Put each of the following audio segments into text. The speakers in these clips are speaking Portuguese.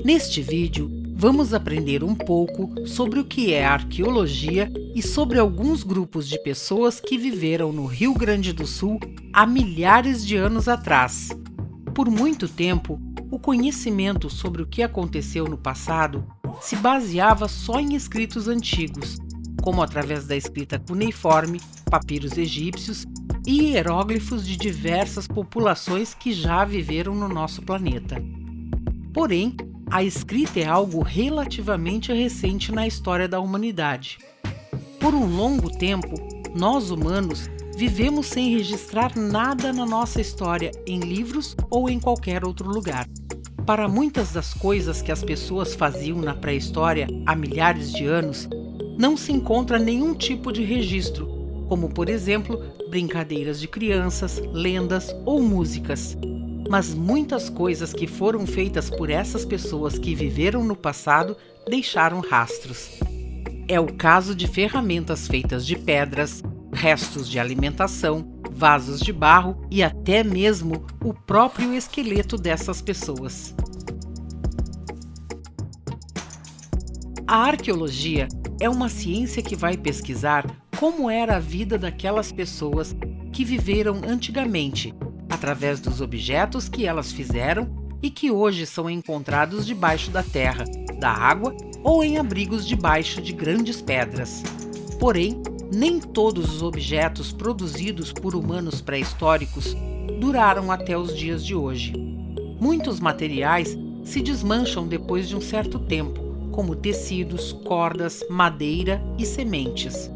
Neste vídeo, vamos aprender um pouco sobre o que é arqueologia e sobre alguns grupos de pessoas que viveram no Rio Grande do Sul há milhares de anos atrás. Por muito tempo, o conhecimento sobre o que aconteceu no passado se baseava só em escritos antigos, como através da escrita cuneiforme, papiros egípcios e hieróglifos de diversas populações que já viveram no nosso planeta. Porém, a escrita é algo relativamente recente na história da humanidade. Por um longo tempo, nós humanos vivemos sem registrar nada na nossa história em livros ou em qualquer outro lugar. Para muitas das coisas que as pessoas faziam na pré-história há milhares de anos, não se encontra nenhum tipo de registro, como por exemplo, brincadeiras de crianças, lendas ou músicas. Mas muitas coisas que foram feitas por essas pessoas que viveram no passado deixaram rastros. É o caso de ferramentas feitas de pedras, restos de alimentação, vasos de barro e até mesmo o próprio esqueleto dessas pessoas. A arqueologia é uma ciência que vai pesquisar como era a vida daquelas pessoas que viveram antigamente, através dos objetos que elas fizeram e que hoje são encontrados debaixo da terra, da água ou em abrigos debaixo de grandes pedras. Porém, nem todos os objetos produzidos por humanos pré-históricos duraram até os dias de hoje. Muitos materiais se desmancham depois de um certo tempo, como tecidos, cordas, madeira e sementes.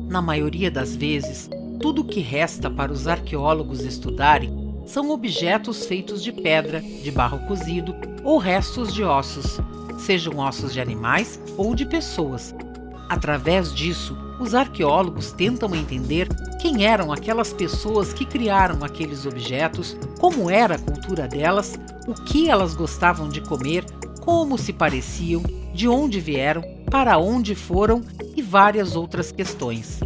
Na maioria das vezes, tudo o que resta para os arqueólogos estudarem são objetos feitos de pedra, de barro cozido ou restos de ossos, sejam ossos de animais ou de pessoas. Através disso, os arqueólogos tentam entender quem eram aquelas pessoas que criaram aqueles objetos, como era a cultura delas, o que elas gostavam de comer, como se pareciam, de onde vieram, para onde foram e várias outras questões.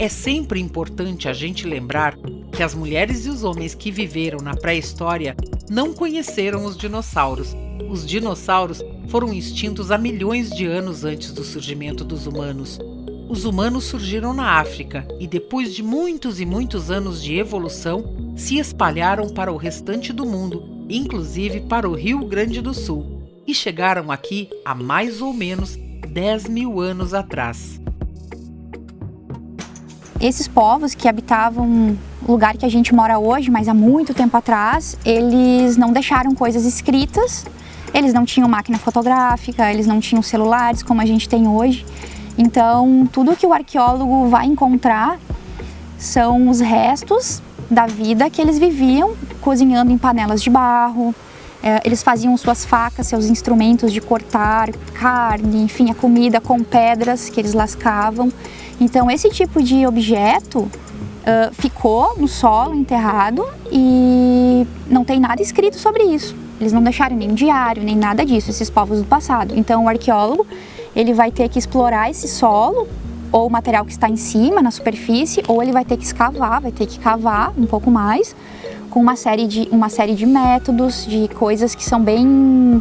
É sempre importante a gente lembrar que as mulheres e os homens que viveram na pré-história não conheceram os dinossauros. Os dinossauros foram extintos há milhões de anos antes do surgimento dos humanos. Os humanos surgiram na África e depois de muitos e muitos anos de evolução, se espalharam para o restante do mundo, inclusive para o Rio Grande do Sul, e chegaram aqui há mais ou menos 10 mil anos atrás. Esses povos que habitavam o lugar que a gente mora hoje, mas há muito tempo atrás, eles não deixaram coisas escritas, eles não tinham máquina fotográfica, eles não tinham celulares como a gente tem hoje. Então, tudo que o arqueólogo vai encontrar são os restos da vida que eles viviam cozinhando em panelas de barro. Eles faziam suas facas, seus instrumentos de cortar carne, enfim, a comida com pedras que eles lascavam. Então, esse tipo de objeto ficou no solo, enterrado, e não tem nada escrito sobre isso. Eles não deixaram nem diário, nem nada disso, esses povos do passado. Então, o arqueólogo ele vai ter que explorar esse solo, ou o material que está em cima, na superfície, ou ele vai ter que escavar, vai ter que cavar um pouco mais, com uma série de métodos, de coisas que são bem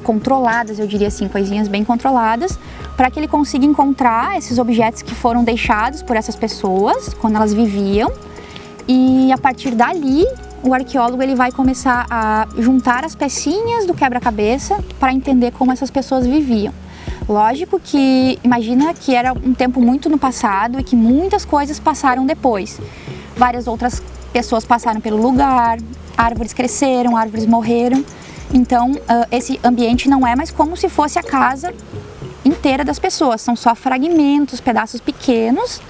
controladas, eu diria assim, coisinhas bem controladas, para que ele consiga encontrar esses objetos que foram deixados por essas pessoas quando elas viviam, e a partir dali o arqueólogo ele vai começar a juntar as pecinhas do quebra-cabeça para entender como essas pessoas viviam. Lógico que imagina que era um tempo muito no passado e que muitas coisas passaram depois. Várias outras pessoas passaram pelo lugar, árvores cresceram, árvores morreram. Então, esse ambiente não é mais como se fosse a casa inteira das pessoas, são só fragmentos, pedaços pequenos,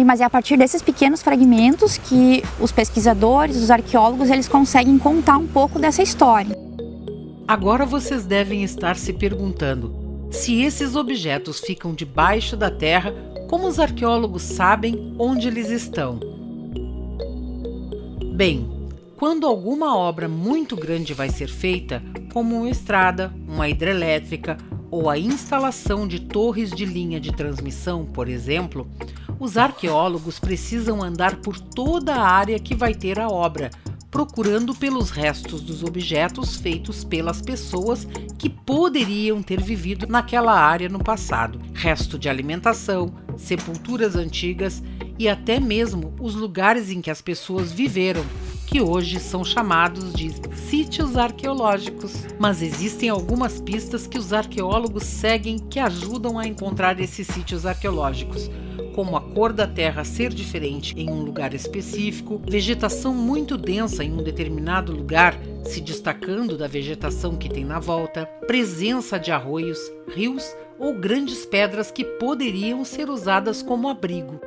mas é a partir desses pequenos fragmentos que os pesquisadores, os arqueólogos, eles conseguem contar um pouco dessa história. Agora vocês devem estar se perguntando, se esses objetos ficam debaixo da terra, como os arqueólogos sabem onde eles estão? Bem, quando alguma obra muito grande vai ser feita, como uma estrada, uma hidrelétrica ou a instalação de torres de linha de transmissão, por exemplo, os arqueólogos precisam andar por toda a área que vai ter a obra, procurando pelos restos dos objetos feitos pelas pessoas que poderiam ter vivido naquela área no passado. Resto de alimentação, sepulturas antigas e até mesmo os lugares em que as pessoas viveram, que hoje são chamados de sítios arqueológicos. Mas existem algumas pistas que os arqueólogos seguem que ajudam a encontrar esses sítios arqueológicos, como a cor da terra ser diferente em um lugar específico, vegetação muito densa em um determinado lugar, se destacando da vegetação que tem na volta, presença de arroios, rios ou grandes pedras que poderiam ser usadas como abrigo.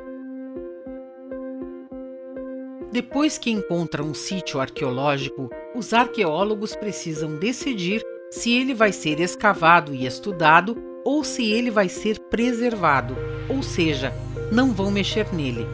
Depois que encontram um sítio arqueológico, os arqueólogos precisam decidir se ele vai ser escavado e estudado ou se ele vai ser preservado, ou seja, não vão mexer nele.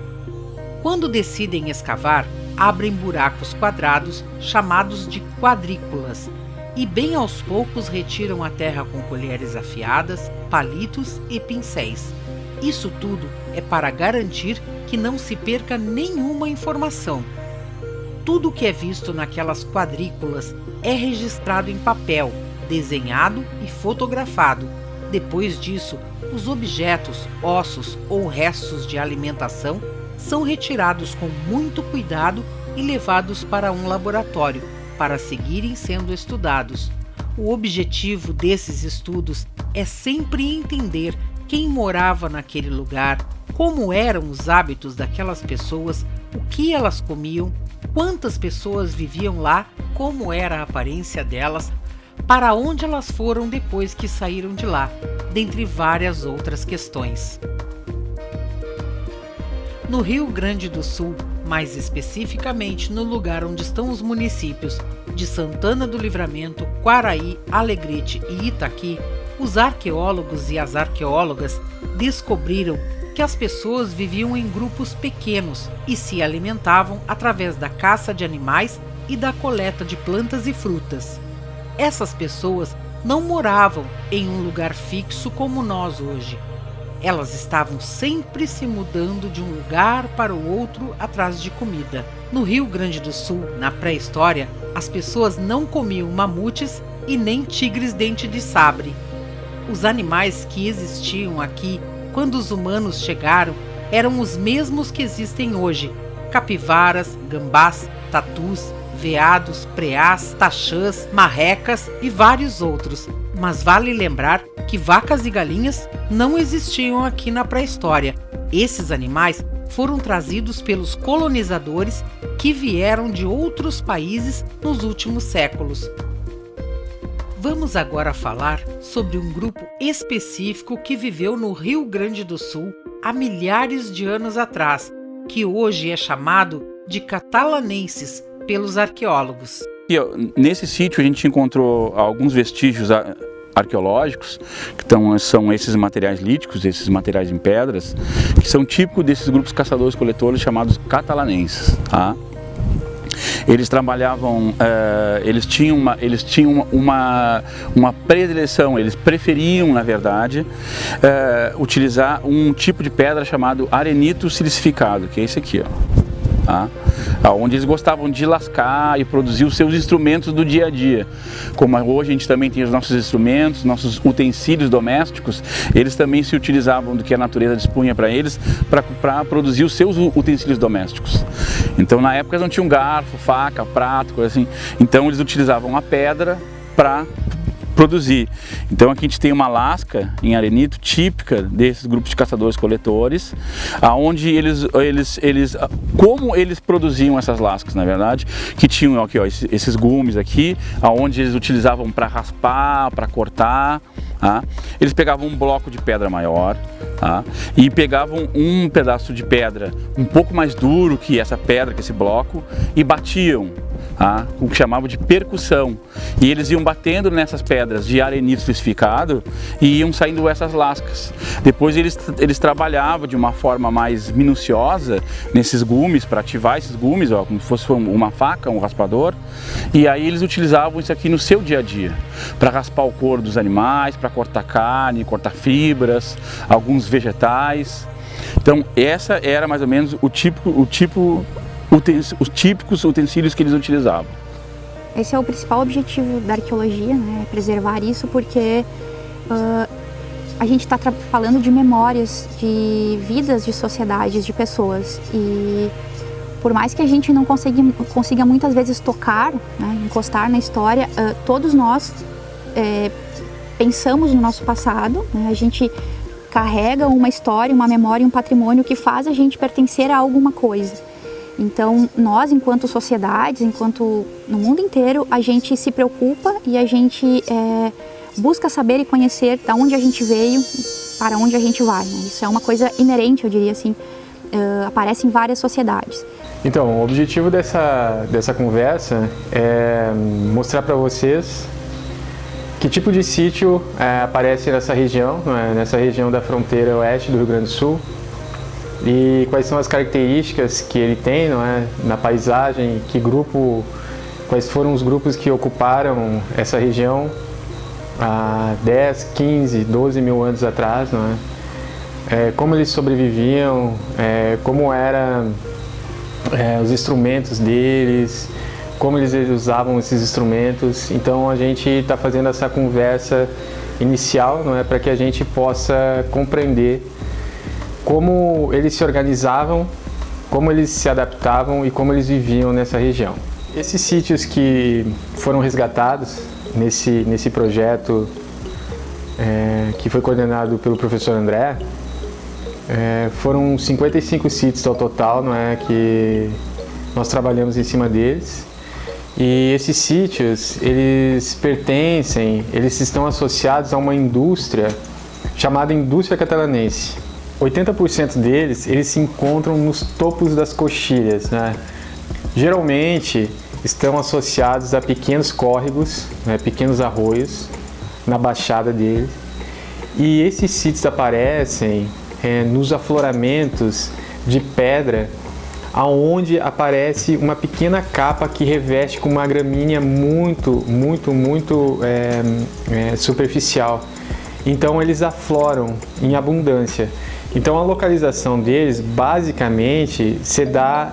Quando decidem escavar, abrem buracos quadrados chamados de quadrículas e bem aos poucos retiram a terra com colheres afiadas, palitos e pincéis. Isso tudo é para garantir que não se perca nenhuma informação. Tudo que é visto naquelas quadrículas é registrado em papel, desenhado e fotografado. Depois disso, os objetos, ossos ou restos de alimentação são retirados com muito cuidado e levados para um laboratório para seguirem sendo estudados. O objetivo desses estudos é sempre entender quem morava naquele lugar, como eram os hábitos daquelas pessoas, o que elas comiam, quantas pessoas viviam lá, como era a aparência delas, para onde elas foram depois que saíram de lá, dentre várias outras questões. No Rio Grande do Sul, mais especificamente no lugar onde estão os municípios de Santana do Livramento, Quaraí, Alegrete e Itaqui, os arqueólogos e as arqueólogas descobriram que as pessoas viviam em grupos pequenos e se alimentavam através da caça de animais e da coleta de plantas e frutas. Essas pessoas não moravam em um lugar fixo como nós hoje. Elas estavam sempre se mudando de um lugar para o outro atrás de comida. No Rio Grande do Sul, na pré-história, as pessoas não comiam mamutes e nem tigres dente de sabre. Os animais que existiam aqui quando os humanos chegaram eram os mesmos que existem hoje: capivaras, gambás, tatus, veados, preás, taxãs, marrecas e vários outros. Mas vale lembrar que vacas e galinhas não existiam aqui na pré-história. Esses animais foram trazidos pelos colonizadores que vieram de outros países nos últimos séculos. Vamos agora falar sobre um grupo específico que viveu no Rio Grande do Sul há milhares de anos atrás, que hoje é chamado de catalanenses pelos arqueólogos. Nesse sítio a gente encontrou alguns vestígios arqueológicos, que são esses materiais líticos, esses materiais em pedras, que são típicos desses grupos caçadores-coletores chamados catalanenses. Tá? Eles trabalhavam, eles tinham uma predileção, eles preferiam, na verdade, utilizar um tipo de pedra chamado arenito silicificado, que é esse aqui, ó. Tá? Onde eles gostavam de lascar e produzir os seus instrumentos do dia a dia. Como hoje a gente também tem os nossos instrumentos, nossos utensílios domésticos, eles também se utilizavam do que a natureza dispunha para eles para produzir os seus utensílios domésticos. Então na época eles não tinham garfo, faca, prato, coisa assim. Então eles utilizavam a pedra para produzir. Então aqui a gente tem uma lasca em arenito típica desses grupos de caçadores-coletores, aonde como eles produziam essas lascas, na verdade, que tinham aqui, ó, esses gumes aqui, aonde eles utilizavam para raspar, para cortar. Tá? Eles pegavam um bloco de pedra maior, tá? E pegavam um pedaço de pedra um pouco mais duro que essa pedra, que esse bloco, e batiam. Tá? O que chamavam de percussão, e eles iam batendo nessas pedras de arenito silicificado e iam saindo essas lascas. Depois eles trabalhavam de uma forma mais minuciosa nesses gumes, para ativar esses gumes, ó, como se fosse uma faca, um raspador, e aí eles utilizavam isso aqui no seu dia a dia, para raspar o couro dos animais, para cortar carne, cortar fibras, alguns vegetais. Então essa era mais ou menos o tipo os típicos utensílios que eles utilizavam. Esse é o principal objetivo da arqueologia, né? Preservar isso, porque a gente está falando de memórias, de vidas, de sociedades, de pessoas. E por mais que a gente não consiga muitas vezes tocar, né, encostar na história, todos nós pensamos no nosso passado, né? A gente carrega uma história, uma memória, um patrimônio que faz a gente pertencer a alguma coisa. Então, nós, enquanto sociedades, enquanto no mundo inteiro, a gente se preocupa e a gente busca saber e conhecer de onde a gente veio, para onde a gente vai, né? Isso é uma coisa inerente, eu diria assim, aparece em várias sociedades. Então, o objetivo dessa conversa é mostrar para vocês que tipo de sítio aparece nessa região, nessa região da fronteira oeste do Rio Grande do Sul, e quais são as características que ele tem, na paisagem, quais foram os grupos que ocuparam essa região há 10, 15, 12 mil anos atrás, como eles sobreviviam, como eram os instrumentos deles, como eles usavam esses instrumentos. Então a gente está fazendo essa conversa inicial, para que a gente possa compreender como eles se organizavam, como eles se adaptavam e como eles viviam nessa região. Esses sítios que foram resgatados nesse projeto que foi coordenado pelo professor André, foram 55 sítios ao total, que nós trabalhamos em cima deles. E esses sítios, eles estão associados a uma indústria chamada indústria catalanense. 80% deles, eles se encontram nos topos das coxilhas, Geralmente estão associados a pequenos córregos, pequenos arroios na baixada deles. E esses sítios aparecem nos afloramentos de pedra, aonde aparece uma pequena capa que reveste com uma gramínea muito superficial. Então eles afloram em abundância. Então a localização deles basicamente se dá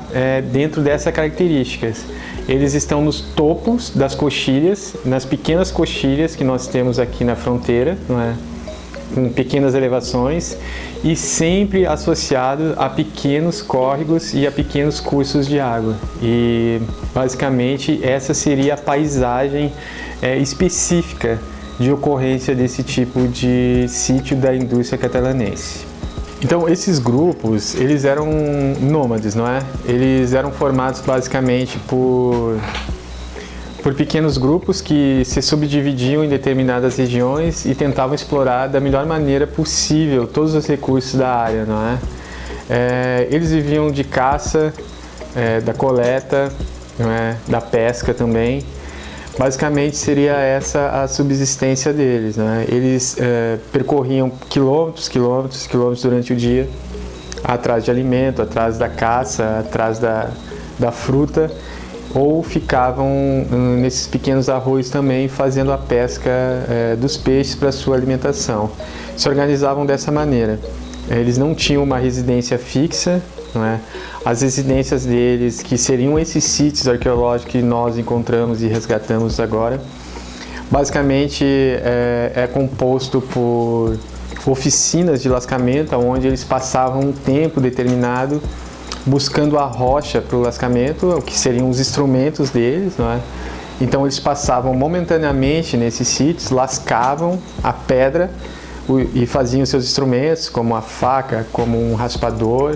dentro dessas características. Eles estão nos topos das coxilhas, nas pequenas coxilhas que nós temos aqui na fronteira, com pequenas elevações, e sempre associado a pequenos córregos e a pequenos cursos de água. E basicamente essa seria a paisagem específica de ocorrência desse tipo de sítio da indústria catalanense. Então esses grupos, eles eram nômades, Eles eram formados basicamente por pequenos grupos que se subdividiam em determinadas regiões e tentavam explorar da melhor maneira possível todos os recursos da área, Eles viviam de caça, da coleta, da pesca também. Basicamente seria essa a subsistência deles, Eles percorriam quilômetros durante o dia, atrás de alimento, atrás da caça, atrás da fruta, ou ficavam nesses pequenos arroios também fazendo a pesca dos peixes para sua alimentação. Se organizavam dessa maneira. Eles não tinham uma residência fixa, As residências deles, que seriam esses sítios arqueológicos que nós encontramos e resgatamos agora, basicamente é composto por oficinas de lascamento, onde eles passavam um tempo determinado buscando a rocha para o lascamento, o que seriam os instrumentos deles, Então eles passavam momentaneamente nesses sítios, lascavam a pedra e faziam seus instrumentos, como a faca, como um raspador,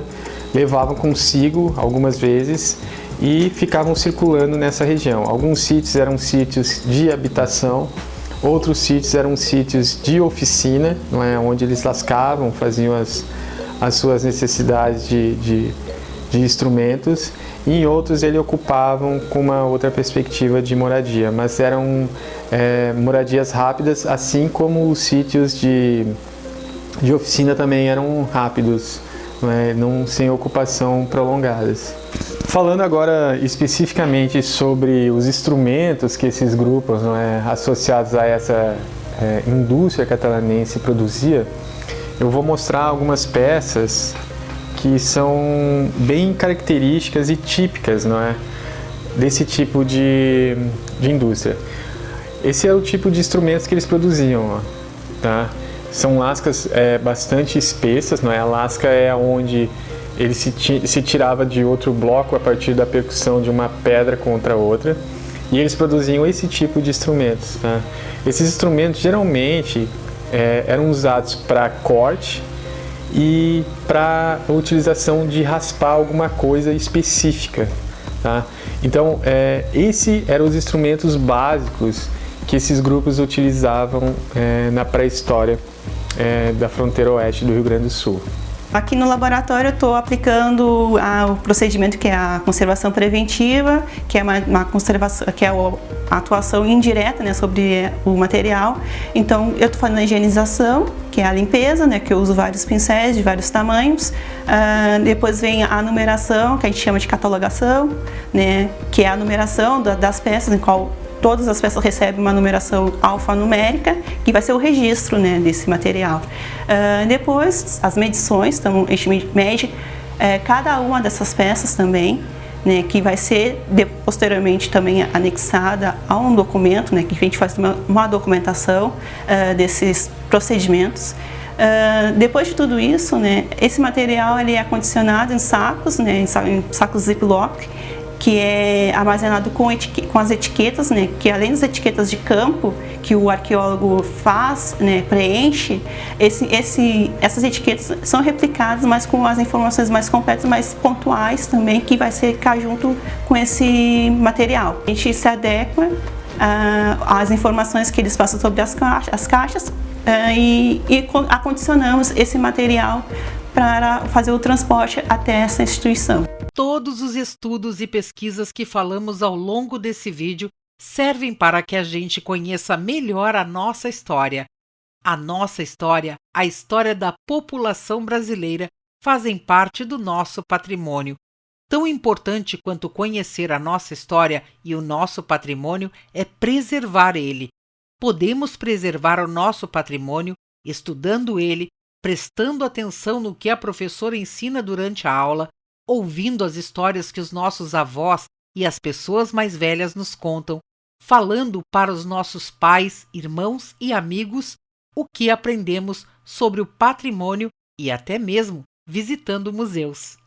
levavam consigo algumas vezes e ficavam circulando nessa região. Alguns sítios eram sítios de habitação, outros sítios eram sítios de oficina, onde eles lascavam, faziam as suas necessidades de instrumentos, e em outros eles ocupavam com uma outra perspectiva de moradia, mas eram moradias rápidas, assim como os sítios de oficina também eram rápidos, não sem ocupação prolongadas. Falando agora especificamente sobre os instrumentos que esses grupos associados a essa indústria catalanense produzia, eu vou mostrar algumas peças que são bem características e típicas, não é, desse tipo de indústria. Esse é o tipo de instrumentos que eles produziam, ó, tá? São lascas bastante espessas, não é? A lasca é onde ele se tirava de outro bloco a partir da percussão de uma pedra contra outra, e eles produziam esse tipo de instrumentos, tá? Esses instrumentos geralmente eram usados para corte e para a utilização de raspar alguma coisa específica, tá? Então, esses eram os instrumentos básicos que esses grupos utilizavam na pré-história da fronteira oeste do Rio Grande do Sul. Aqui no laboratório eu estou aplicando o procedimento que é a conservação preventiva, que é uma conservação, que é a atuação indireta, né, sobre o material. Então eu estou fazendo a higienização, que é a limpeza, né, que eu uso vários pincéis de vários tamanhos. Depois vem a numeração, que a gente chama de catalogação, né, que é a numeração das peças, em qual todas as peças recebem uma numeração alfanumérica, que vai ser o registro, né, desse material. Depois, as medições, então a gente mede cada uma dessas peças também, né, que vai ser posteriormente também anexada a um documento, né, que a gente faz uma documentação desses procedimentos. Depois de tudo isso, né, esse material ele é acondicionado em sacos, né, em sacos Ziploc, que é armazenado com as etiquetas, né, que além das etiquetas de campo que o arqueólogo faz, né, preenche, essas etiquetas são replicadas, mas com as informações mais completas, mais pontuais também, que vai ficar junto com esse material. A gente se adequa às informações que eles passam sobre as caixas e acondicionamos esse material para fazer o transporte até essa instituição. Todos os estudos e pesquisas que falamos ao longo desse vídeo servem para que a gente conheça melhor a nossa história. A nossa história, a história da população brasileira, fazem parte do nosso patrimônio. Tão importante quanto conhecer a nossa história e o nosso patrimônio é preservar ele. Podemos preservar o nosso patrimônio estudando ele, prestando atenção no que a professora ensina durante a aula, ouvindo as histórias que os nossos avós e as pessoas mais velhas nos contam, falando para os nossos pais, irmãos e amigos o que aprendemos sobre o patrimônio e até mesmo visitando museus.